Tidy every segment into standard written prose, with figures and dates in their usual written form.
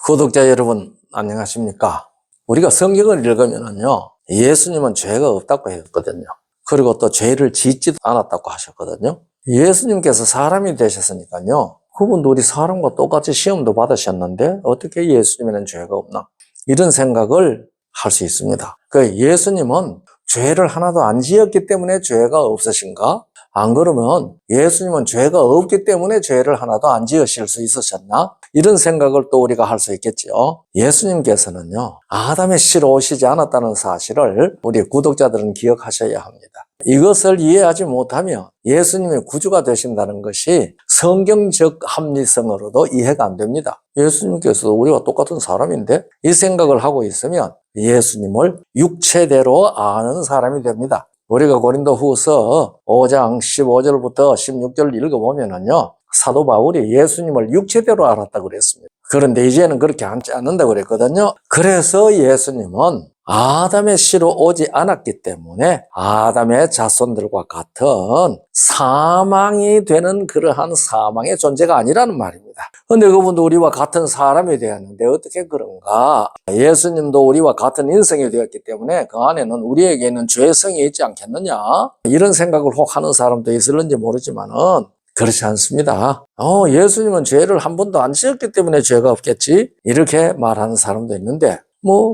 구독자 여러분 안녕하십니까? 우리가 성경을 읽으면요, 예수님은 죄가 없다고 했거든요. 그리고 또 죄를 짓지도 않았다고 하셨거든요. 예수님께서 사람이 되셨으니까요, 그분도 우리 사람과 똑같이 시험도 받으셨는데 어떻게 예수님에는 죄가 없나? 이런 생각을 할 수 있습니다. 예수님은 죄를 하나도 안 지었기 때문에 죄가 없으신가? 안 그러면 예수님은 죄가 없기 때문에 죄를 하나도 안 지으실 수 있으셨나? 이런 생각을 또 우리가 할 수 있겠죠. 예수님께서는요, 아담의 씨로 오시지 않았다는 사실을 우리 구독자들은 기억하셔야 합니다. 이것을 이해하지 못하면 예수님의 구주가 되신다는 것이 성경적 합리성으로도 이해가 안 됩니다. 예수님께서도 우리와 똑같은 사람인데 이 생각을 하고 있으면 예수님을 육체대로 아는 사람이 됩니다. 우리가 고린도후서 5장 15절부터 16절 읽어보면은요, 사도 바울이 예수님을 육체대로 알았다고 그랬습니다. 그런데 이제는 그렇게 앉지 않는다고 그랬거든요. 그래서 예수님은 아담의 씨로 오지 않았기 때문에 아담의 자손들과 같은 사망이 되는 그러한 사망의 존재가 아니라는 말입니다. 그런데 그분도 우리와 같은 사람이 되었는데 어떻게 그런가? 예수님도 우리와 같은 인성이 되었기 때문에 그 안에는 우리에게는 죄성이 있지 않겠느냐? 이런 생각을 혹 하는 사람도 있을는지 모르지만은 그렇지 않습니다. 예수님은 죄를 한 번도 안 지었기 때문에 죄가 없겠지? 이렇게 말하는 사람도 있는데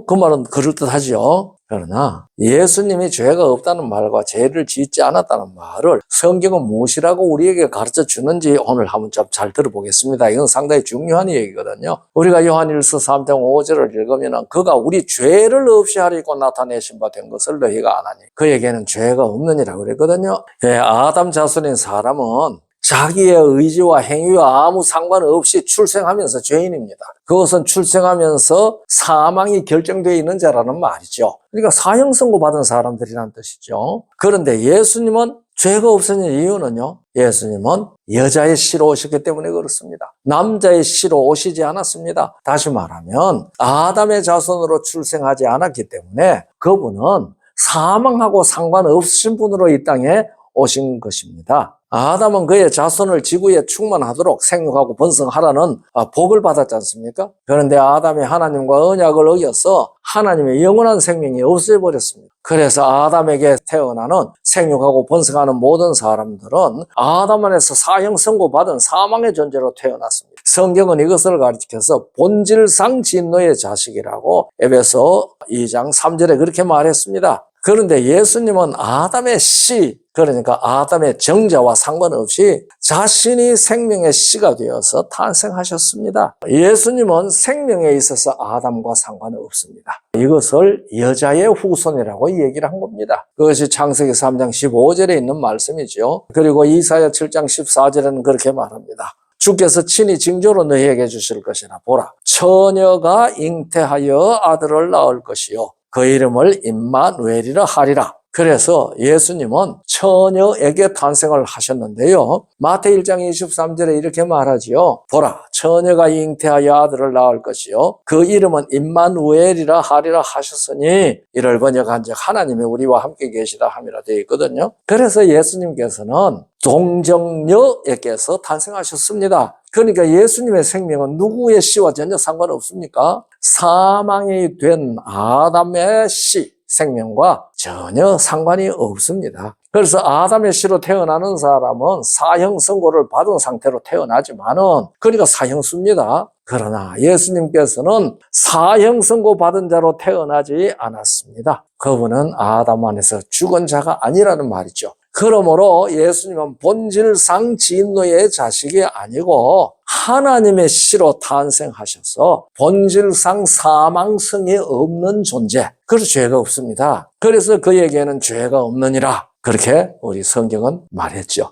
그 말은 그럴듯하죠. 그러나 예수님이 죄가 없다는 말과 죄를 짓지 않았다는 말을 성경은 무엇이라고 우리에게 가르쳐 주는지 오늘 한번 좀 잘 들어보겠습니다. 이건 상당히 중요한 얘기거든요. 우리가 요한일서 3장 5절을 읽으면 그가 우리 죄를 없이 하리고 나타내신 바 된 것을 너희가 아나니 그에게는 죄가 없느니라 그랬거든요. 아담 자손인 사람은 자기의 의지와 행위와 아무 상관없이 출생하면서 죄인입니다. 그것은 출생하면서 사망이 결정되어 있는 자라는 말이죠. 그러니까 사형 선고 받은 사람들이라는 뜻이죠. 그런데 예수님은 죄가 없으신 이유는요, 예수님은 여자의 씨로 오셨기 때문에 그렇습니다. 남자의 씨로 오시지 않았습니다. 다시 말하면 아담의 자손으로 출생하지 않았기 때문에 그분은 사망하고 상관없으신 분으로 이 땅에 오신 것입니다. 아담은 그의 자손을 지구에 충만하도록 생육하고 번성하라는 복을 받았지 않습니까? 그런데 아담이 하나님과 언약을 어겨서 하나님의 영원한 생명이 없어져버렸습니다. 그래서 아담에게 태어나는 생육하고 번성하는 모든 사람들은 아담 안에서 사형 선고받은 사망의 존재로 태어났습니다. 성경은 이것을 가르쳐서 본질상 진노의 자식이라고 에베소 2장 3절에 그렇게 말했습니다. 그런데 예수님은 아담의 씨, 그러니까 아담의 정자와 상관없이 자신이 생명의 씨가 되어서 탄생하셨습니다. 예수님은 생명에 있어서 아담과 상관없습니다. 이것을 여자의 후손이라고 얘기를 한 겁니다. 그것이 창세기 3장 15절에 있는 말씀이죠. 그리고 이사야 7장 14절에는 그렇게 말합니다. 주께서 친히 징조로 너희에게 주실 것이라 보라. 처녀가 잉태하여 아들을 낳을 것이요 그 이름을 임마누엘이라 하리라. 그래서 예수님은 처녀에게 탄생을 하셨는데요. 마태 1장 23절에 이렇게 말하지요. 보라, 처녀가 잉태하여 아들을 낳을 것이요 그 이름은 임마누엘이라 하리라 하셨으니 이를 번역한즉 하나님이 우리와 함께 계시다 함이라 되어 있거든요. 그래서 예수님께서는 동정녀에게서 탄생하셨습니다. 그러니까 예수님의 생명은 누구의 씨와 전혀 상관없습니까? 사망이 된 아담의 씨 생명과 전혀 상관이 없습니다. 그래서 아담의 씨로 태어나는 사람은 사형 선고를 받은 상태로 태어나지만은 그러니까 사형수입니다. 그러나 예수님께서는 사형 선고 받은 자로 태어나지 않았습니다. 그분은 아담 안에서 죽은 자가 아니라는 말이죠. 그러므로 예수님은 본질상 진노의 자식이 아니고 하나님의 씨로 탄생하셔서 본질상 사망성이 없는 존재, 그래서 죄가 없습니다. 그래서 그에게는 죄가 없느니라 그렇게 우리 성경은 말했죠.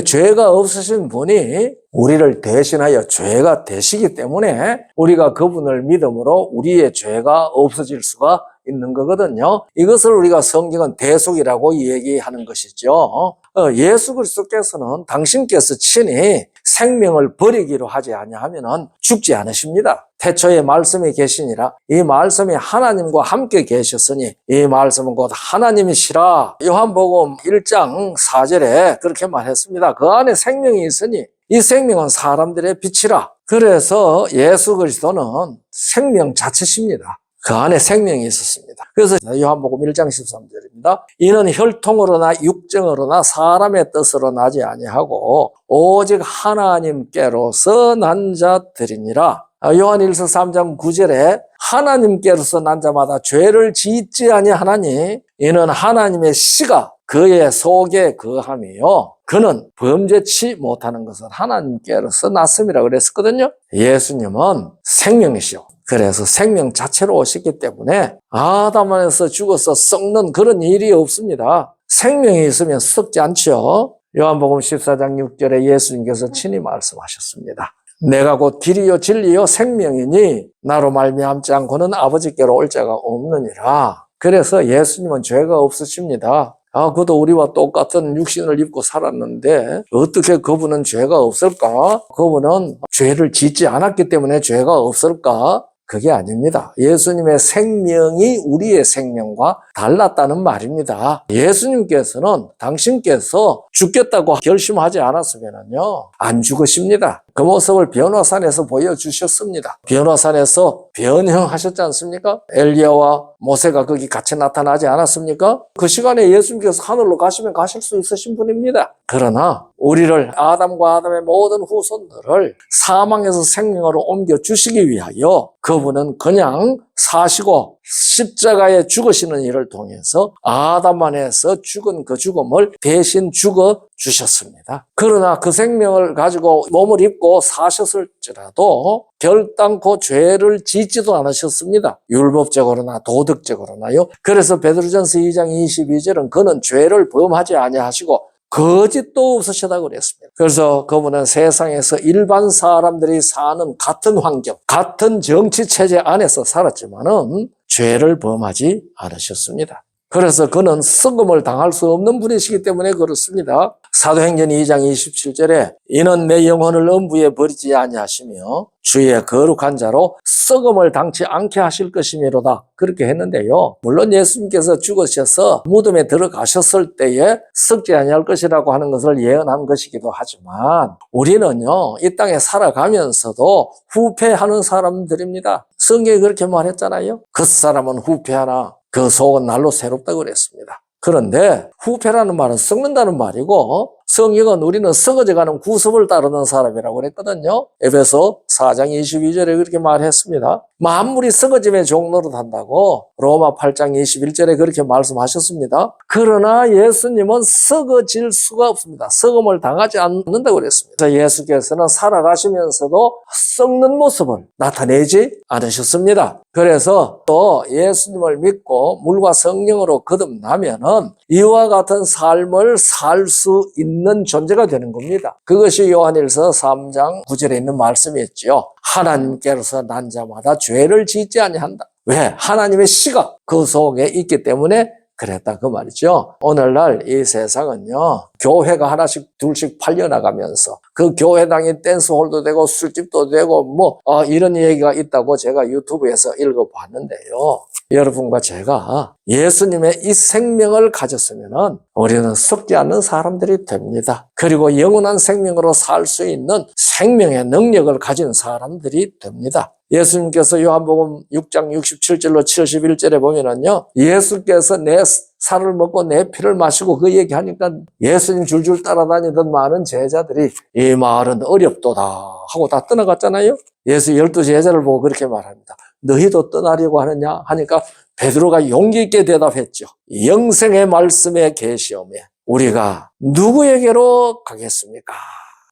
죄가 없으신 분이 우리를 대신하여 죄가 되시기 때문에 우리가 그분을 믿음으로 우리의 죄가 없어질 수가 있는 거거든요. 이것을 우리가 성경은 대속이라고 얘기하는 것이죠. 예수 그리스도께서는 당신께서 친히 생명을 버리기로 하지 아니하면은 죽지 않으십니다. 태초에 말씀이 계시니라 이 말씀이 하나님과 함께 계셨으니 이 말씀은 곧 하나님이시라. 요한복음 1장 4절에 그렇게 말했습니다. 그 안에 생명이 있으니 이 생명은 사람들의 빛이라. 그래서 예수 그리스도는 생명 자체십니다. 그 안에 생명이 있었습니다. 그래서 요한복음 1장 13절입니다. 이는 혈통으로나 육정으로나 사람의 뜻으로 나지 아니하고 오직 하나님께로서 난 자들이니라. 요한일서 3장 9절에 하나님께로서 난 자마다 죄를 짓지 아니하나니 이는 하나님의 씨가 그의 속에 거함이요 그는 범죄치 못하는 것은 하나님께로서 났음이라 그랬었거든요. 예수님은 생명이시오. 그래서 생명 자체로 오셨기 때문에 아담 안에서 죽어서 썩는 그런 일이 없습니다. 생명이 있으면 썩지 않죠. 요한복음 14장 6절에 예수님께서 친히 말씀하셨습니다. 내가 곧 길이요 진리요 생명이니 나로 말미암지 않고는 아버지께로 올 자가 없느니라. 그래서 예수님은 죄가 없으십니다. 그도 우리와 똑같은 육신을 입고 살았는데 어떻게 그분은 죄가 없을까? 그분은 죄를 짓지 않았기 때문에 죄가 없을까? 그게 아닙니다. 예수님의 생명이 우리의 생명과 달랐다는 말입니다. 예수님께서는 당신께서 죽겠다고 결심하지 않았으면요 안 죽으십니다. 그 모습을 변화산에서 보여주셨습니다. 변화산에서 변형하셨지 않습니까? 엘리야와 모세가 거기 같이 나타나지 않았습니까? 그 시간에 예수님께서 하늘로 가시면 가실 수 있으신 분입니다. 그러나 우리를 아담과 아담의 모든 후손들을 사망에서 생명으로 옮겨주시기 위하여 그분은 그냥 사시고 십자가에 죽으시는 일을 통해서 아담 안에서 죽은 그 죽음을 대신 죽어 주셨습니다. 그러나 그 생명을 가지고 몸을 입고 사셨을지라도 결단코 죄를 짓지도 않으셨습니다. 율법적으로나 도덕적으로나요. 그래서 베드로전서 2장 22절은 그는 죄를 범하지 아니하시고 거짓도 없으시다고 그랬습니다. 그래서 그분은 세상에서 일반 사람들이 사는 같은 환경, 같은 정치 체제 안에서 살았지만은 죄를 범하지 않으셨습니다. 그래서 그는 썩음을 당할 수 없는 분이시기 때문에 그렇습니다. 사도행전 2장 27절에 이는 내 영혼을 음부에 버리지 아니하시며 주의 거룩한 자로 썩음을 당치 않게 하실 것이미로다. 그렇게 했는데요. 물론 예수님께서 죽으셔서 무덤에 들어가셨을 때에 썩지 아니할 것이라고 하는 것을 예언한 것이기도 하지만 우리는요 이 땅에 살아가면서도 후패하는 사람들입니다. 성경이 그렇게 말했잖아요. 그 사람은 후패하나 그 속은 날로 새롭다고 그랬습니다. 그런데 후패라는 말은 썩는다는 말이고 성경은 우리는 썩어져가는 구습을 따르는 사람이라고 그랬거든요. 에베소 4장 22절에 그렇게 말했습니다. 만물이 썩어짐의 종로로 한다고 로마 8장 21절에 그렇게 말씀하셨습니다. 그러나 예수님은 썩어질 수가 없습니다. 썩음을 당하지 않는다고 그랬습니다. 그래서 예수께서는 살아가시면서도 썩는 모습을 나타내지 않으셨습니다. 그래서 또 예수님을 믿고 물과 성령으로 거듭나면은 이와 같은 삶을 살 수 있는 존재가 되는 겁니다. 그것이 요한일서 3장 9절에 있는 말씀이었죠. 하나님께로서 난 자마다 죄를 짓지 아니한다. 왜? 하나님의 씨가 그 속에 있기 때문에 그랬다 그 말이죠. 오늘날 이 세상은요 교회가 하나씩 둘씩 팔려나가면서 그 교회당이 댄스홀도 되고 술집도 되고 이런 얘기가 있다고 제가 유튜브에서 읽어봤는데요. 여러분과 제가 예수님의 이 생명을 가졌으면 우리는 썩지 않는 사람들이 됩니다. 그리고 영원한 생명으로 살 수 있는 생명의 능력을 가진 사람들이 됩니다. 예수님께서 요한복음 6장 67절로 71절에 보면은요, 예수께서 내 살을 먹고 내 피를 마시고 그 얘기하니까 예수님 줄줄 따라다니던 많은 제자들이 이 말은 어렵도다 하고 다 떠나갔잖아요. 예수 12 제자를 보고 그렇게 말합니다. 너희도 떠나려고 하느냐 하니까 베드로가 용기 있게 대답했죠. 영생의 말씀에 계시오매 우리가 누구에게로 가겠습니까?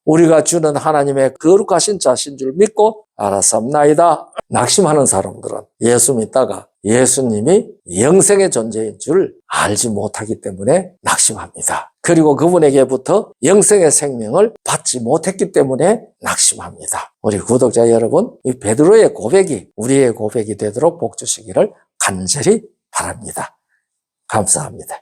우리가 주는 하나님의 거룩하신 자신 줄 믿고 알았습나이다. 낙심하는 사람들은 예수 믿다가 예수님이 영생의 존재인 줄 알지 못하기 때문에 낙심합니다. 그리고 그분에게부터 영생의 생명을 받지 못했기 때문에 낙심합니다. 우리 구독자 여러분, 이 베드로의 고백이 우리의 고백이 되도록 복 주시기를 간절히 바랍니다. 감사합니다.